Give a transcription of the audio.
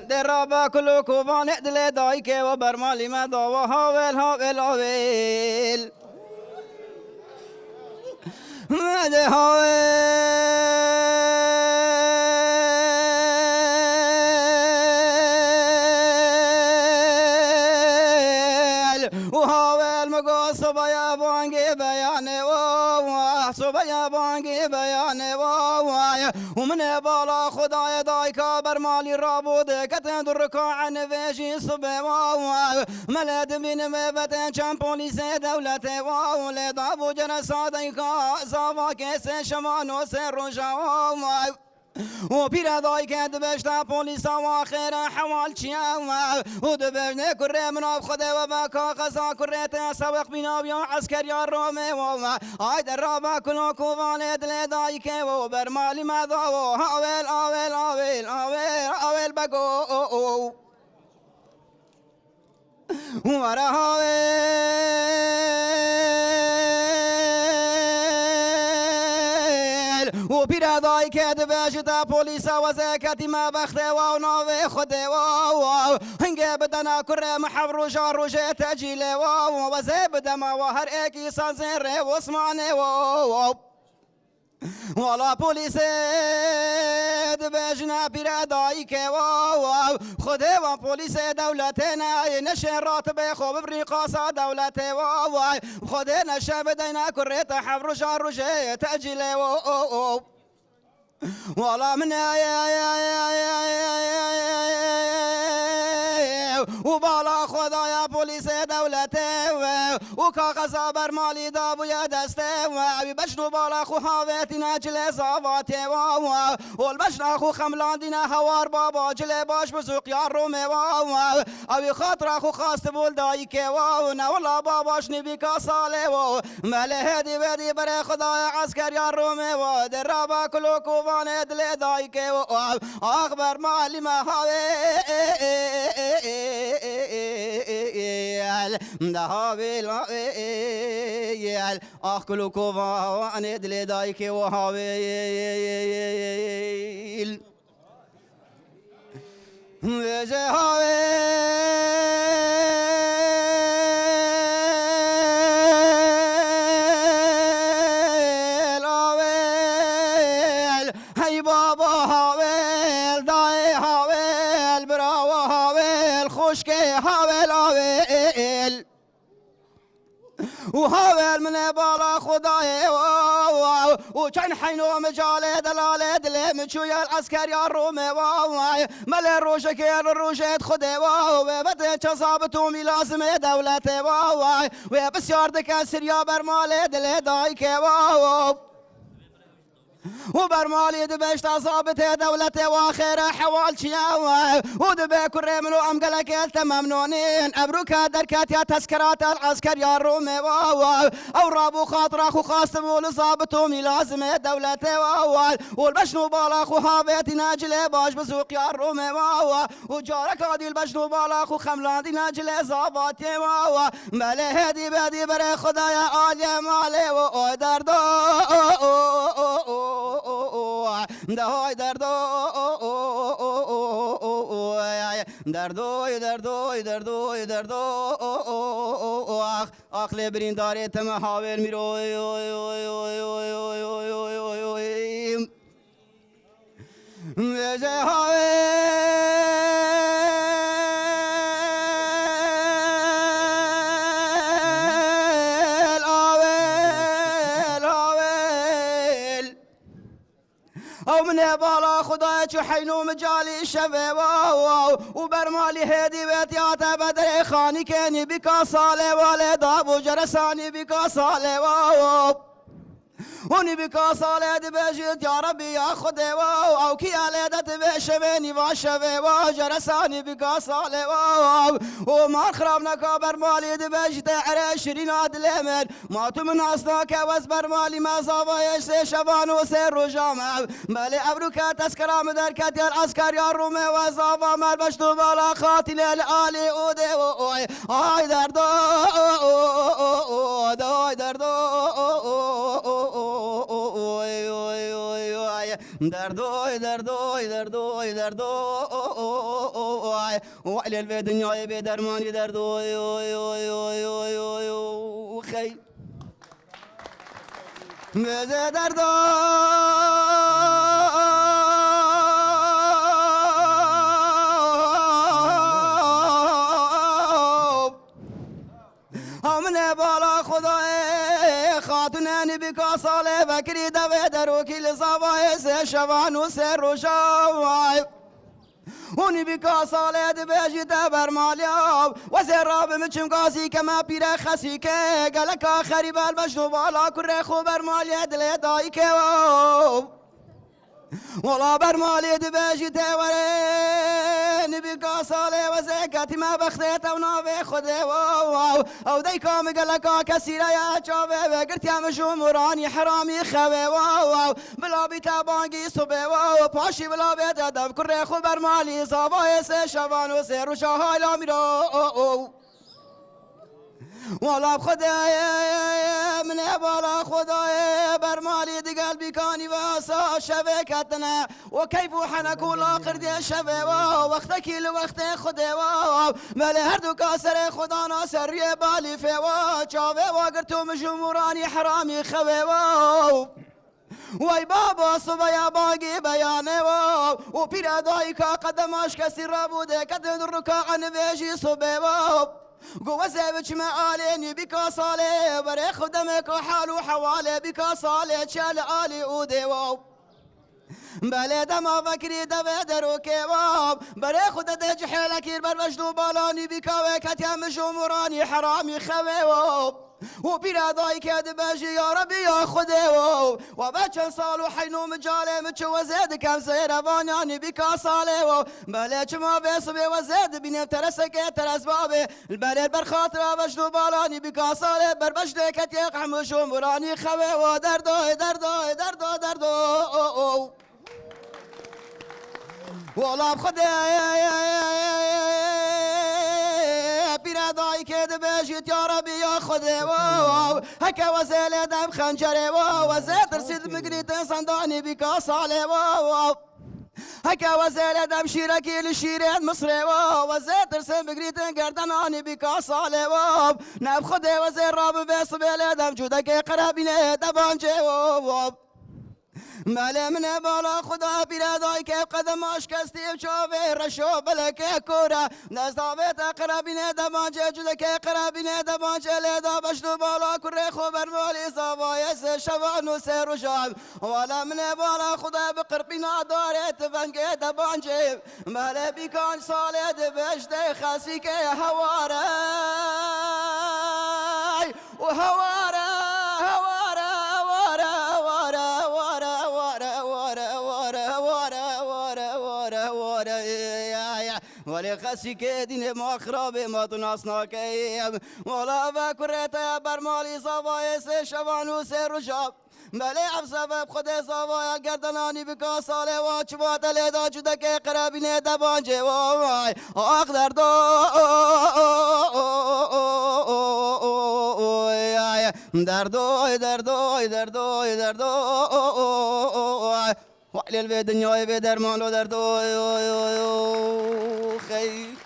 در رابع کلو کوبان دل دایی که و برمالی مدا و هاول هاول هاول مده هاول و هاول مگو صبایا بانگی بیانه و صبایا بانگی بیانه و من بالا خدای دای که برمالی را بوده کتن در رکاع نویجی صبح و ملد بین مبتن چند پولیس دولت و لدا بو جنسادی که زاوا کسی شمانو سر روشا و پیر دای که دبشتا پولیسا و آخر حوال چیا و دبشنه کره مناب خوده و بکا قضا کره تسوق بینا بیا عسکر یا رومه و آی در رابا کلو کووان دل دای که و برمالی مدا و آویل آویل آویل آویل آویل بگو ورا و پیر دای که دبشتا پولیسا و زکتی ما بخته و ناوی خوده و هنگه بدنا کره محب روژا روژه تجیله و زی بدما و هر ایکی سازره و اسمانه و والا پولیس دبجنا پیر دایی که و خوده و پولیس دولت نشه راتب خوب بریقاسا دولت و خوده نشه بدینا کره تحب روژا روژه تجیله و والا من و بالا خدایا پولیس دولته و کاغذا برمالی دابویا دسته و بشنو بالا خو هاویتی نجل زاواته و البشنا خو خملاندینا هوار بابا جل باش بزوق یار رومه و اوی خاطر خو خواست بول دایی که و نولا باباش نبی کا ساله و مله هدی بدی بره خدایا عسکر یار رومه و در رابا کلو کووان دل دایی که و اخبر مالی ما هاویل هاویل آخ کلو کووان دل دایی که و هاویل وجه هاویل هاویل هی بابا هاویل دای هاویل براو هاویل خوشکه هاویل هاویل و هاویل من بالا خدای و چند حینو مجال دلال دل مچوی العسكر یا رومه و مل روشه که روشت خوده و بده چه ثابتو می لازم دولت و بسیار دکه سریا برمال دل دای که و برمالی دبشت ضابط دولت واخر حوال چیا و دبه كره منو ام قالك انت ممنونين ابروك دركات يا تذكرات العسكر يا رومي او رابو خاطر اخو خاصم ولصابت لازم دولته والبشنو بالا اخو هابيتي ناجله باش بسوق يا رومي وجارك هادي البشنو بالا اخو خملاندي ناجله ضابطي ماله هدي بدي بري خدايا عالي مالي ودردو دهوی دردو آخ لبرین داره تم حاول میرو او من بالا خدا چو حینو مجالی شبه وبرمالی هدی بیتیات بدر خانی کنی بکا ساله والدا بو جرسانی بکا ساله ونی بکا ساله دی بجید یا ربی یا خدا او کی علیدت بشوینی و شبه جرسانی بکا ساله و ما خراب نکا برمالی دی بجید عرشرین عدل من ما تو من اصلا که وز برمالی ما زاوایش سه شبان و سه روژامه بله ابروکت تذکرام در کتیل عسکر یا رومه و زاوا مر بشتو بالا خاطل العالی اوده آی دردو دردوی دردوی دردوی دردوی وعلى الدنيا بي درماني دردوي خي مزه من بالا خدای خاتونانی بکا ساله بکری دوه دروکی لصابای سه شوان و سه روشای اونی بکا ساله دبیجی تبر مالیاب و سه راب مچم قاسی که ما پیره خسی که گلکا خریب البشنو بالا کره خوبر مالی دل دایی که ولا برمالي دباجي توري نبي قاصالي وزكاتي ما بخديت او نافي خدي او ديكا مقلقا كسيرا يا شوفي بقرت يا مشومراني حرامي خوي بلا بيتا بانقي صبي باشي بلا بيتا دب كري خو برمالي صابا يسي شبان وسير وشاهاي لاميرو ولا بخداي من بالا خداي برمالي دي قلبي كاني واسا شبكتنا وكيف حنا كل قرد شبه وقتك لوقت خدي مال هردو كاسر خدانا سري بالي في شاوي وقرتو مجموراني حرامي خوي وای بابا صبح باقی بیانه و پیر دایکا قدماش کسی را بوده کدن رکا نویجی صبح قوزه بجمع عليني بكا صالي بري خدمك وحالو حوالي بكا صالي تشال علي وديواب بلد ما فكري دبه دروكي واب بري خد دج حيلك بربجدو بالاني بكا وكت يا مجموراني حرامي خوي واب وبيرا ضايك دباجي يا ربي يا خدي وبچن صالو حينو مجالي مچو زيد كم سير فانياني بكا صالي بلد ما بيصبي وزيد بني ترسك ترس بابي البلد برخاطر بجدو بالاني بكا صالي بربجدو كت يقع مجموراني خوي ودردو دردو دردو دردو والله بخدي بيراداي كده بيجيت يا ربي يا خدي هكا وزيل دم خنجري وزيت رسيد مقريت صنداني بكا صالي هكا وزيل دم شيركي لشيرين مصري وزيت رسيد مقريت قردناني بكا صالي ناب خدي وزير راب بيص بيلي دم جودك قرابيني دبانجي ماله من بالا خدا بيراداي كيف قدماش كستي بشوفي رشو بلك كورا ناس دابت قرابين دمانجي جدك قرابين دمانجي لدا بشدو بالا كري خبر مالي صبايس شبان وسير وشام ولا من بالا خدا بقربنا دارت فنقي دمانجي ماله بيكان صالد بشدي خاسيك هواري وهواري ولی خسی که دین ما خرابه ما تو ناسنا کیم ولا فکرت برمالی صوای سه شبان و سه روشاب بله عبسبب خود صوای گردنانی بکا ساله و چبات لیدا جدک قرابین دبانجه وای آخ دردو دردوی دردوی دردوی دردوی وعلى الدنيا بي درمان ودردو خي